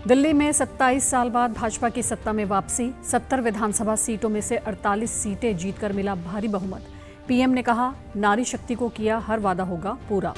दिल्ली में 27 साल बाद भाजपा की सत्ता में वापसी। 70 विधानसभा सीटों में से 48 सीटें जीतकर मिला भारी बहुमत। पीएम ने कहा, नारी शक्ति को किया हर वादा होगा पूरा।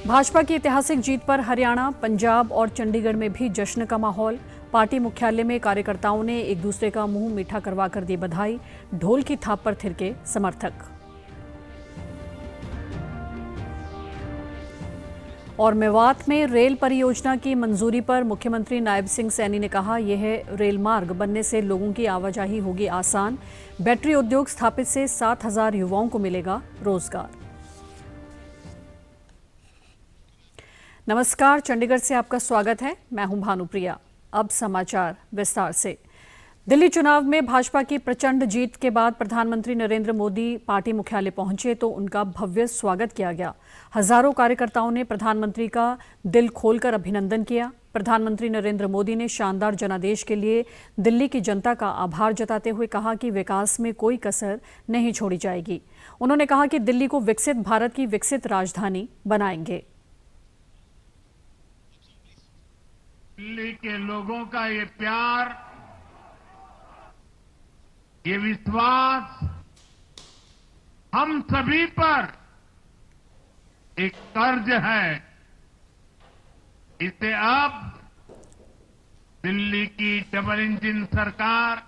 भाजपा की ऐतिहासिक जीत पर हरियाणा, पंजाब और चंडीगढ़ में भी जश्न का माहौल। पार्टी मुख्यालय में कार्यकर्ताओं ने एक दूसरे का मुंह मीठा करवाकर दी बधाई। ढोल की थाप पर थिरके समर्थक। और मेवात में रेल परियोजना की मंजूरी पर मुख्यमंत्री नायब सिंह सैनी ने कहा, यह रेल मार्ग बनने से लोगों की आवाजाही होगी आसान। बैटरी उद्योग स्थापित से 7,000 युवाओं को मिलेगा रोजगार। नमस्कार, चंडीगढ़ से आपका स्वागत है। मैं हूं भानुप्रिया। अब समाचार विस्तार से। दिल्ली चुनाव में भाजपा की प्रचंड जीत के बाद प्रधानमंत्री नरेंद्र मोदी पार्टी मुख्यालय पहुंचे तो उनका भव्य स्वागत किया गया। हजारों कार्यकर्ताओं ने प्रधानमंत्री का दिल खोलकर अभिनंदन किया। प्रधानमंत्री नरेंद्र मोदी ने शानदार जनादेश के लिए दिल्ली की जनता का आभार जताते हुए कहा कि विकास में कोई कसर नहीं छोड़ी जाएगी। उन्होंने कहा कि दिल्ली को विकसित भारत की विकसित राजधानी बनाएंगे। दिल्ली के लोगों का ये प्यार, ये विश्वास हम सभी पर एक कर्ज है। इसे अब दिल्ली की डबल इंजन सरकार,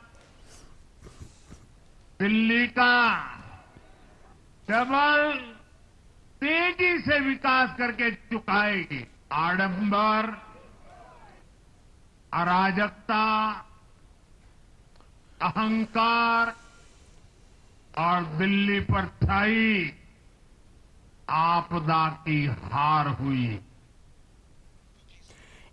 दिल्ली का डबल तेजी से विकास करके चुकाएगी। आडंबर, अराजकता, अहंकार और दिल्ली पर छाई आपदा की हार हुई।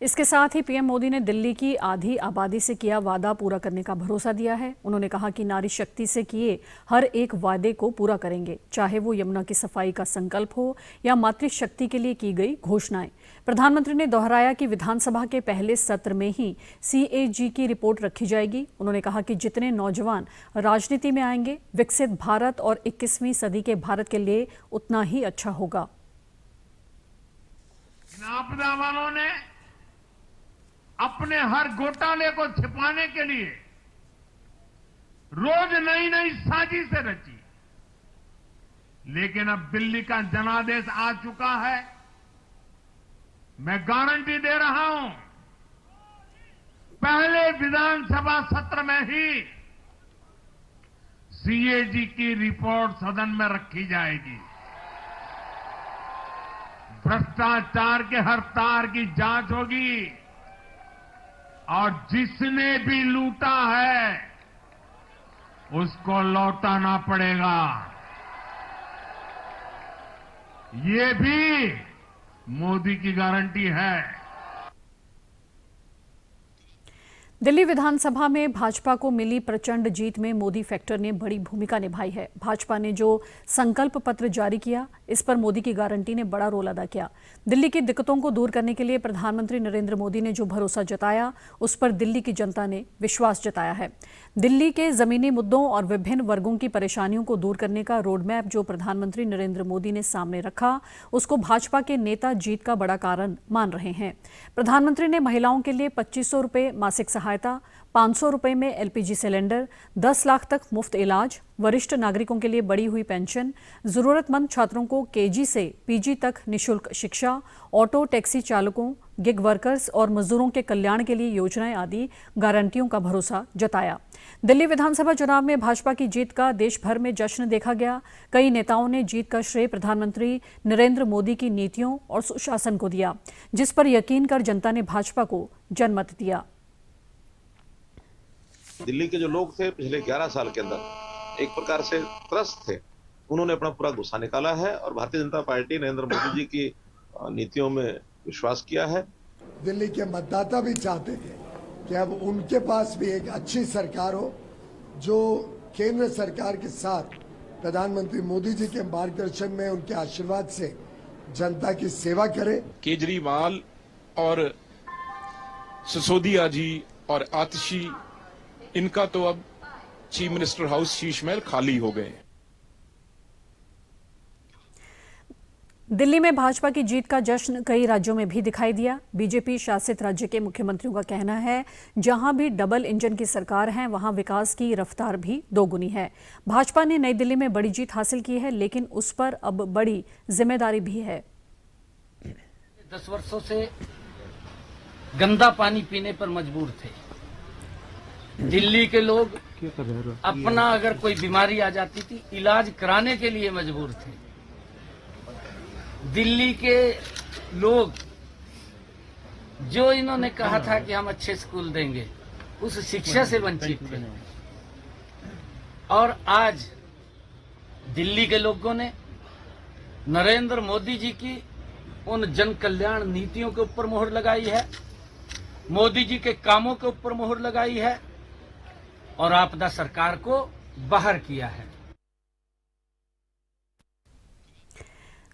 इसके साथ ही पीएम मोदी ने दिल्ली की आधी आबादी से किया वादा पूरा करने का भरोसा दिया है। उन्होंने कहा कि नारी शक्ति से किए हर एक वादे को पूरा करेंगे, चाहे वो यमुना की सफाई का संकल्प हो या मातृशक्ति के लिए की गई घोषणाएं। प्रधानमंत्री ने दोहराया कि विधानसभा के पहले सत्र में ही सीएजी की रिपोर्ट रखी जाएगी। उन्होंने कहा कि जितने नौजवान राजनीति में आएंगे, विकसित भारत और 21वीं सदी के भारत के लिए उतना ही अच्छा होगा। आपदा वालों ने अपने हर घोटाले को छिपाने के लिए रोज नई नई साजिशें रची, लेकिन अब दिल्ली का जनादेश आ चुका है। मैं गारंटी दे रहा हूं, पहले विधानसभा सत्र में ही सीएजी की रिपोर्ट सदन में रखी जाएगी। भ्रष्टाचार के हर तार की जांच होगी और जिसने भी लूटा है उसको लौटाना पड़ेगा। ये भी मोदी की गारंटी है। दिल्ली विधानसभा में भाजपा को मिली प्रचंड जीत में मोदी फैक्टर ने बड़ी भूमिका निभाई है। भाजपा ने जो संकल्प पत्र जारी किया, इस पर मोदी की गारंटी ने बड़ा रोल अदा किया। दिल्ली की दिक्कतों को दूर करने के लिए प्रधानमंत्री नरेंद्र मोदी ने जो भरोसा जताया, उस पर दिल्ली की जनता ने विश्वास जताया है। दिल्ली के जमीनी मुद्दों और विभिन्न वर्गों की परेशानियों को दूर करने का रोडमैप जो प्रधानमंत्री नरेंद्र मोदी ने सामने रखा, उसको भाजपा के नेता जीत का बड़ा कारण मान रहे हैं। प्रधानमंत्री ने महिलाओं के लिए 2500 रुपये मासिक सहायता, 500 रुपये में एलपीजी सिलेंडर, 10 लाख तक मुफ्त इलाज, वरिष्ठ नागरिकों के लिए बढ़ी हुई पेंशन, जरूरतमंद छात्रों को केजी से पीजी तक निशुल्क शिक्षा, ऑटो टैक्सी चालकों, गिग वर्कर्स और मजदूरों के कल्याण के लिए योजनाएं आदि गारंटियों का भरोसा जताया। दिल्ली विधानसभा चुनाव में भाजपा की जीत का देश भर में जश्न देखा गया। कई नेताओं ने जीत का श्रेय प्रधानमंत्री नरेंद्र मोदी की नीतियों और सुशासन को दिया, जिस पर यकीन कर जनता ने भाजपा को जनमत दिया। दिल्ली के जो लोग थे पिछले 11 साल के अंदर एक प्रकार से त्रस्त थे, उन्होंने अपना पूरा गुस्सा निकाला है और भारतीय जनता पार्टी नरेंद्र मोदी जी की नीतियों में विश्वास किया है। दिल्ली के मतदाता भी चाहते थे कि अब उनके पास भी एक अच्छी सरकार हो जो केंद्र सरकार के साथ प्रधानमंत्री मोदी जी के मार्गदर्शन में, उनके आशीर्वाद से जनता की सेवा करे। केजरीवाल और सिसोदिया जी और आतिशी, इनका तो अब chief minister house Sheesh Mahal खाली हो गए। दिल्ली में भाजपा की जीत का जश्न कई राज्यों में भी दिखाई दिया। बीजेपी शासित राज्य के मुख्यमंत्रियों का कहना है, जहां भी डबल इंजन की सरकार है वहां विकास की रफ्तार भी दोगुनी है। भाजपा ने नई दिल्ली में बड़ी जीत हासिल की है, लेकिन उस पर अब बड़ी जिम्मेदारी भी है। 10 वर्षों से गंदा पानी पीने पर मजबूर थे। दिल्ली के लोग अपना अगर कोई बीमारी आ जाती थी, इलाज कराने के लिए मजबूर थे। दिल्ली के लोग जो इन्होंने कहा था कि हम अच्छे स्कूल देंगे, उस शिक्षा से वंचित थे। और आज दिल्ली के लोगों ने नरेंद्र मोदी जी की उन जन कल्याण नीतियों के ऊपर मोहर लगाई है, मोदी जी के कामों के ऊपर मोहर लगाई है और आपदा सरकार को बाहर किया है।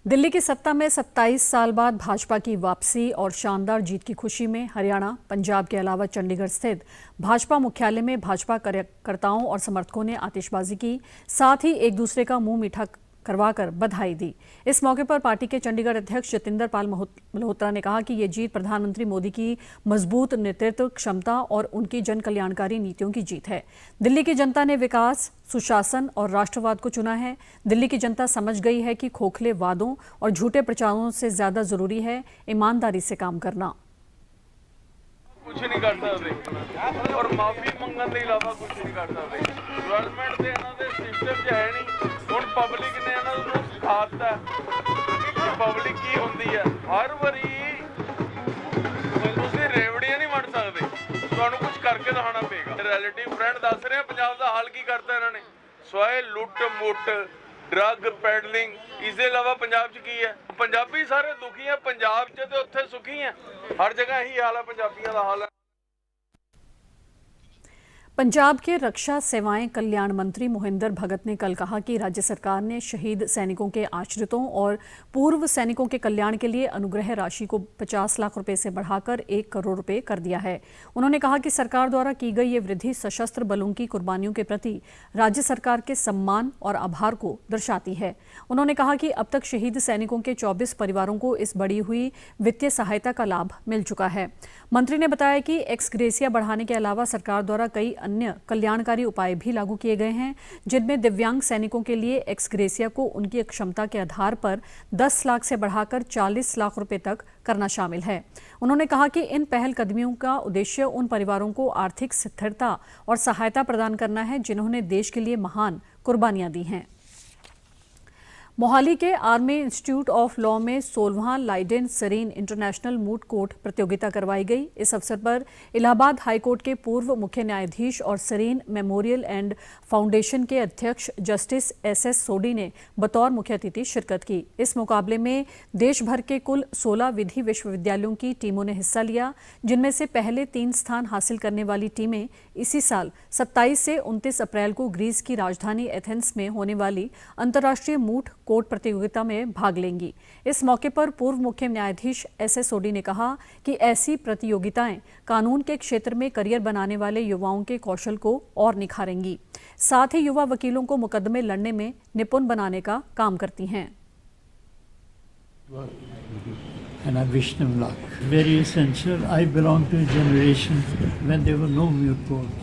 दिल्ली की सत्ता में 27 साल बाद भाजपा की वापसी और शानदार जीत की खुशी में हरियाणा, पंजाब के अलावा चंडीगढ़ स्थित भाजपा मुख्यालय में भाजपा कार्यकर्ताओं और समर्थकों ने आतिशबाजी की, साथ ही एक दूसरे का मुंह मीठा करवाकर बधाई दी। इस मौके पर पार्टी के चंडीगढ़ अध्यक्ष जतिंदर पाल मल्होत्रा ने कहा कि ये जीत प्रधानमंत्री मोदी की मजबूत नेतृत्व क्षमता और उनकी जन कल्याणकारी नीतियों की जीत है। दिल्ली की जनता ने विकास, सुशासन और राष्ट्रवाद को चुना है। दिल्ली की जनता समझ गई है कि खोखले वादों और झूठे प्रचारों से ज्यादा जरूरी है ईमानदारी से काम करना। कुछ नहीं कर सकते और माफी मंगन के अलावा कुछ नहीं कर सकते। डेवलपमेंट के इन्होंने सिस्टम जो है नहीं, ਹੁਣ ਪਬਲਿਕ ਨੇ ਇਹਨਾਂ ਨੂੰ ਸਿਖਾਤਾ ਕਿ ਪਬਲਿਕ ਕੀ ਹੁੰਦੀ ਹੈ। ਹਰ ਵਾਰੀ ਤੁਸੀਂ ਰੇਵੜੀਆਂ ਨਹੀਂ ਵੰਡ ਸਕਦੇ, ਤੁਹਾਨੂੰ ਕੁਝ ਕਰਕੇ ਦਿਖਾਉਣਾ ਪਏਗਾ। ਰਿਲੇਟਿਵ ਫਰੈਂਡ ਦੱਸ ਰਹੇ ਆ ਪੰਜਾਬ ਦਾ ਹਾਲ ਕੀ ਕਰਤਾ ਇਹਨਾਂ ਨੇ, ਸਵਾਏ ਲੁੱਟ ਮੁੱਟ, ਡਰੱਗ ਪੈਡਲਿੰਗ। ਇਸ ਦੇ ਇਲਾਵਾ ਪੰਜਾਬ 'ਚ ਕੀ ਹੈ? ਪੰਜਾਬੀ ਸਾਰੇ ਦੁਖੀ ਆ ਪੰਜਾਬ 'ਚ ਤੇ ਉੱਥੇ ਸੁਖੀ ਆ। ਹਰ ਜਗ੍ਹਾ ਇਹੀ ਹਾਲ ਹੈ, ਪੰਜਾਬੀਆਂ ਦਾ ਹਾਲ ਹੈ। पंजाब के रक्षा सेवाएं कल्याण मंत्री मोहिंदर भगत ने कल कहा कि राज्य सरकार ने शहीद सैनिकों के आश्रितों और पूर्व सैनिकों के कल्याण के लिए अनुग्रह राशि को 50 लाख रुपए से बढ़ाकर 1 करोड़ रुपए कर दिया है। उन्होंने कहा कि सरकार द्वारा की गई ये वृद्धि सशस्त्र बलों की कुर्बानियों के प्रति राज्य सरकार के सम्मान और आभार को दर्शाती है। उन्होंने कहा कि अब तक शहीद सैनिकों के 24 परिवारों को इस बढ़ी हुई वित्तीय सहायता का लाभ मिल चुका है। मंत्री ने बताया कि एक्स ग्रेसिया बढ़ाने के अलावा सरकार द्वारा कई अन्य कल्याणकारी उपाय भी लागू किए गए हैं, जिनमें दिव्यांग सैनिकों के लिए एक्स ग्रेसिया को उनकी क्षमता के आधार पर 10 लाख से बढ़ाकर 40 लाख रुपए तक करना शामिल है। उन्होंने कहा कि इन पहलकदमियों का उद्देश्य उन परिवारों को आर्थिक स्थिरता और सहायता प्रदान करना है जिन्होंने देश के लिए महान कुर्बानियां दी हैं। मोहाली के आर्मी इंस्टीट्यूट ऑफ लॉ में 16वां लाइडेन सरीन इंटरनेशनल मूट कोर्ट प्रतियोगिता करवाई गई। इस अवसर पर इलाहाबाद हाईकोर्ट के पूर्व मुख्य न्यायाधीश और सरीन मेमोरियल एंड फाउंडेशन के अध्यक्ष जस्टिस SS सोडी ने बतौर मुख्य अतिथि शिरकत की। इस मुकाबले में देश भर के कुल 16 विधि विश्वविद्यालयों की टीमों ने हिस्सा लिया, जिनमें से पहले 3 स्थान हासिल करने वाली टीमें इसी साल 27 से 29 अप्रैल को ग्रीस की राजधानी एथेंस में होने वाली अंतर्राष्ट्रीय मूट कोर्ट प्रतियोगिता में भाग लेंगी। इस मौके पर पूर्व मुख्य न्यायाधीश SS सोडी ने कहा कि ऐसी प्रतियोगिताएं कानून के क्षेत्र में करियर बनाने वाले युवाओं के कौशल को और निखारेंगी, साथ ही युवा वकीलों को मुकदमे लड़ने में निपुण बनाने का काम करती हैं। And I wish them luck. Very essential. I belong to a generation when there were no mute courts,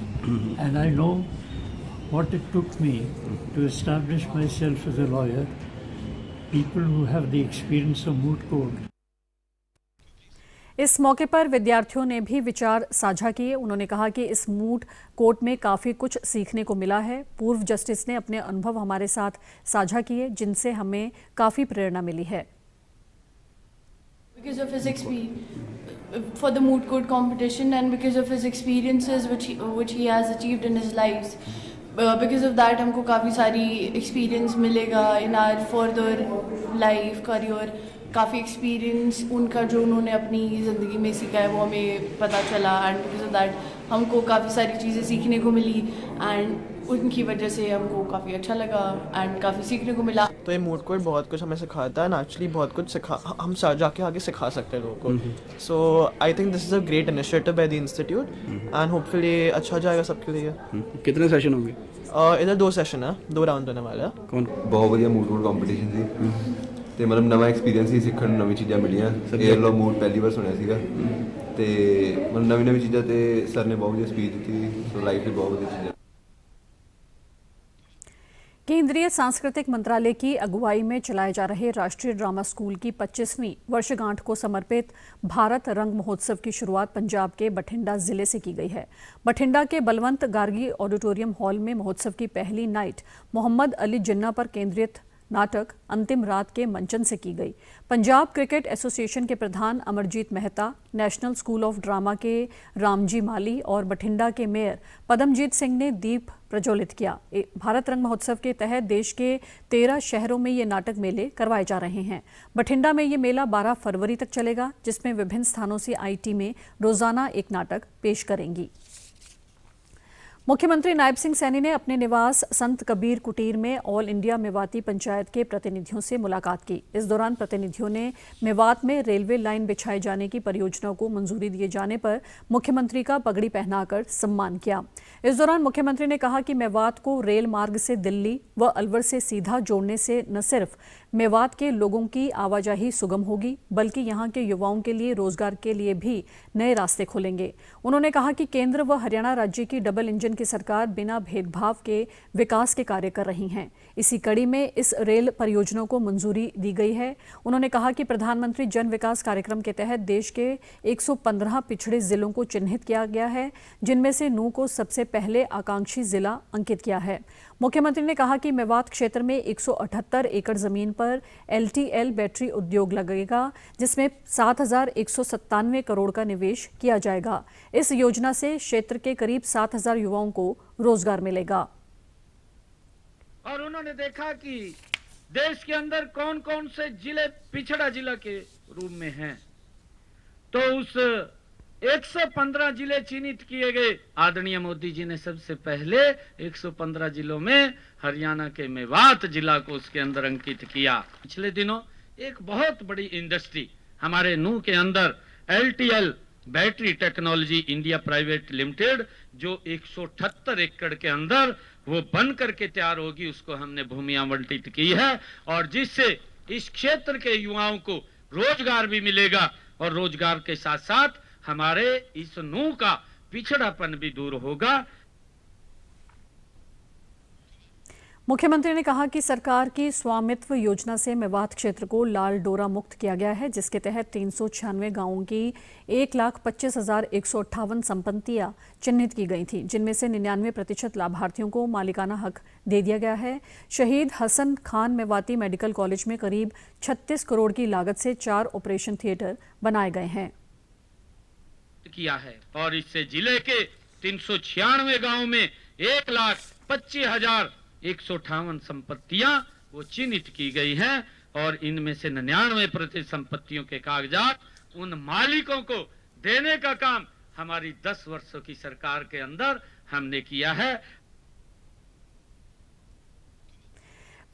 and I know what it took me to establish myself as a lawyer. People who have the experience of moot court. इस मौके पर विद्यार्थियों ने भी विचार साझा किए। उन्होंने कहा कि इस मूट कोर्ट में काफी कुछ सीखने को मिला है। पूर्व जस्टिस ने अपने अनुभव हमारे साथ साझा किए, जिनसे हमें काफी प्रेरणा मिली है। Because of his experience for the moot court competition and because of his experiences which he has achieved in his lives, because of that हमको काफ़ी सारी experience मिलेगा in our further life career। काफ़ी एक्सपीरियंस उनका जो उन्होंने अपनी ज़िंदगी में सीखा है वो हमें पता चला, एंड बिकॉज ऑफ दैट हमको काफ़ी सारी चीज़ें सीखने को मिली एंड उनकी वजह से हमको काफ़ी अच्छा लगा एंड काफ़ी सीखने को मिला। तो ये मूट कोर्ट बहुत कुछ हमें सिखाता है, एक्चुअली बहुत कुछ हम जाके आगे सिखा सकते हैं लोगों को। So I think this is a great initiative by the institute and hopefully अच्छा जाएगा सबके लिए। कितने सेशन होंगे? इधर 2 सेशन है, 2 राउंड होने वाला है। कौन? बहुत बढ़िया मूट कोर्ट कंपटीशन थी। ਤੇ ਮਤਲਬ ਨਵਾਂ ਐਕਸਪੀਰੀਅੰਸ ਹੀ ਸਿੱਖਣ ਨੂੰ ਨਵੀਂ ਚੀਜ਼ਾਂ ਮਿਲੀਆਂ 에ਅਰ ਲੋ ਮੂਡ ਪਹਿਲੀ ਵਾਰ ਸੁਣਿਆ ਸੀਗਾ ਤੇ ਮਤਲਬ ਨਵੀਂ ਚੀਜ਼ਾਂ ਤੇ ਸਰ ਨੇ ਬਹੁਤ ਵਧੀਆ ਸਪੀਚ ਦਿੱਤੀ ਸੋ ਲਾਈਫ ਵੀ ਬਹੁਤ ਵਧੀਆ ਚੀਜ਼ਾਂ। केंद्रीय सांस्कृतिक मंत्रालय की अगुवाई में चलाए जा रहे राष्ट्रीय ड्रामा स्कूल की 25वीं वर्षगांठ को समर्पित भारत रंग महोत्सव की शुरुआत पंजाब के बठिंडा जिले से की गई है। बठिंडा के बलवंत गार्गी ऑडिटोरियम हॉल में महोत्सव की पहली नाइट मोहम्मद अली जिन्ना पर केंद्रित नाटक अंतिम रात के मंचन से की गई। पंजाब क्रिकेट एसोसिएशन के प्रधान Amarjeet Mehta, national school of drama के रामजी माली और बठिंडा के मेयर पदमजीत सिंह ने दीप प्रज्वलित किया। भारत रंग महोत्सव के तहत देश के 13 शहरों में ये नाटक मेले करवाए जा रहे हैं। बठिंडा में ये मेला 12 फरवरी तक चलेगा, जिसमें विभिन्न स्थानों से आई टीमें रोजाना एक नाटक पेश करेंगी। मुख्यमंत्री नायब सिंह सैनी ने अपने निवास संत कबीर कुटीर में ऑल इंडिया मेवाती पंचायत के प्रतिनिधियों से मुलाकात की। इस दौरान प्रतिनिधियों ने मेवात में रेलवे लाइन बिछाए जाने की परियोजना को मंजूरी दिए जाने पर मुख्यमंत्री का पगड़ी पहनाकर सम्मान किया। इस दौरान मुख्यमंत्री ने कहा कि मेवात को रेल मार्ग से दिल्ली व अलवर से सीधा जोड़ने से न सिर्फ मेवात के लोगों की आवाजाही सुगम होगी, बल्कि यहाँ के युवाओं के लिए रोजगार के लिए भी नए रास्ते खुलेंगे। उन्होंने कहा कि केंद्र व हरियाणा राज्य की डबल इंजन की सरकार बिना भेदभाव के विकास के कार्य कर रही हैं। इसी कड़ी में इस रेल परियोजना को मंजूरी दी गई है। उन्होंने कहा कि प्रधानमंत्री जन विकास कार्यक्रम के तहत देश के 115 पिछड़े जिलों को चिन्हित किया गया है, जिनमें से नूंह को सबसे पहले आकांक्षी जिला अंकित किया है। मुख्यमंत्री ने कहा कि मेवात क्षेत्र में 178 एकड़ जमीन पर LTL बैटरी उद्योग लगेगा, जिसमें 7,197 करोड़ का निवेश किया जाएगा। इस योजना से क्षेत्र के करीब 7,000 युवाओं को रोजगार मिलेगा। और उन्होंने देखा कि देश के अंदर कौन कौन से जिले पिछड़ा जिला के रूप में हैं, तो उस 115 जिले चिन्हित किए गए। आदरणीय मोदी जी ने सबसे पहले 115 जिलों में हरियाणा के मेवात जिला को उसके अंदर अंकित किया। पिछले दिनों एक बहुत बड़ी इंडस्ट्री हमारे नूंह के अंदर LTL battery technology India private limited, जो 178 एकड़ के अंदर वो बन करके तैयार होगी, उसको हमने भूमि आवंटित की है, और जिससे इस क्षेत्र के युवाओं को रोजगार भी मिलेगा और रोजगार के साथ साथ हमारे इस नूंह का पिछड़ापन भी दूर होगा। मुख्यमंत्री ने कहा कि सरकार की स्वामित्व योजना से मेवात क्षेत्र को लाल डोरा मुक्त किया गया है, जिसके तहत 396 गांवों की 1,25,158 संपत्तियां चिन्हित की गई थी, जिनमें से 99% लाभार्थियों को मालिकाना हक दे दिया गया है। शहीद हसन खान मेवाती मेडिकल कॉलेज में करीब 36 करोड़ की लागत से 4 ऑपरेशन थिएटर बनाए गए हैं किया है, और इससे जिले के 396 गांव में 1,25,158 संपत्तियां वो चिन्हित की गई हैं, और इनमें से 99% संपत्तियों के कागजात उन मालिकों को देने का काम हमारी 10 वर्षों की सरकार के अंदर हमने किया है।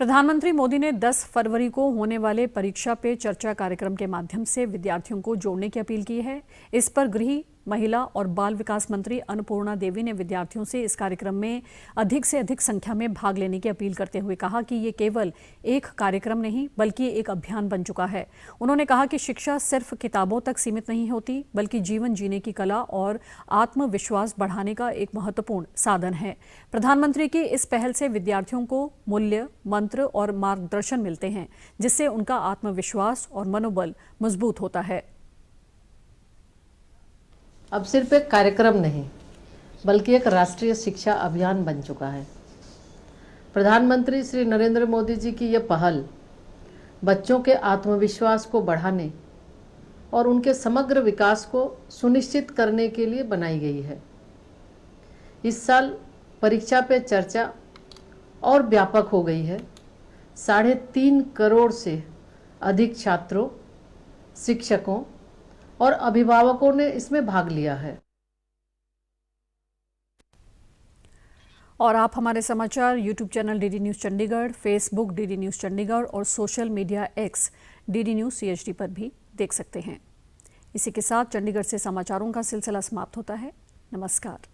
प्रधानमंत्री मोदी ने 10 फरवरी को होने वाले परीक्षा पे चर्चा कार्यक्रम के माध्यम से विद्यार्थियों को जोड़ने की अपील की है। इस पर गृह, महिला और बाल विकास मंत्री अन्नपूर्णा देवी ने विद्यार्थियों से इस कार्यक्रम में अधिक से अधिक संख्या में भाग लेने की अपील करते हुए कहा कि ये केवल एक कार्यक्रम नहीं, बल्कि एक अभियान बन चुका है। उन्होंने कहा कि शिक्षा सिर्फ किताबों तक सीमित नहीं होती, बल्कि जीवन जीने की कला और आत्मविश्वास बढ़ाने का एक महत्वपूर्ण साधन है। प्रधानमंत्री की इस पहल से विद्यार्थियों को मूल्य, मंत्र और मार्गदर्शन मिलते हैं, जिससे उनका आत्मविश्वास और मनोबल मजबूत होता है। अब सिर्फ एक कार्यक्रम नहीं, बल्कि एक राष्ट्रीय शिक्षा अभियान बन चुका है। प्रधानमंत्री श्री नरेंद्र मोदी जी की यह पहल बच्चों के आत्मविश्वास को बढ़ाने और उनके समग्र विकास को सुनिश्चित करने के लिए बनाई गई है। इस साल परीक्षा पे चर्चा और व्यापक हो गई है। 3.5 करोड़ से अधिक छात्रों, शिक्षकों और अभिभावकों ने इसमें भाग लिया है। और आप हमारे समाचार YouTube channel DD news Chandigarh, Facebook DD news Chandigarh और social media X DD news CHD पर भी देख सकते हैं। इसी के साथ चंडीगढ़ से समाचारों का सिलसिला समाप्त होता है। नमस्कार।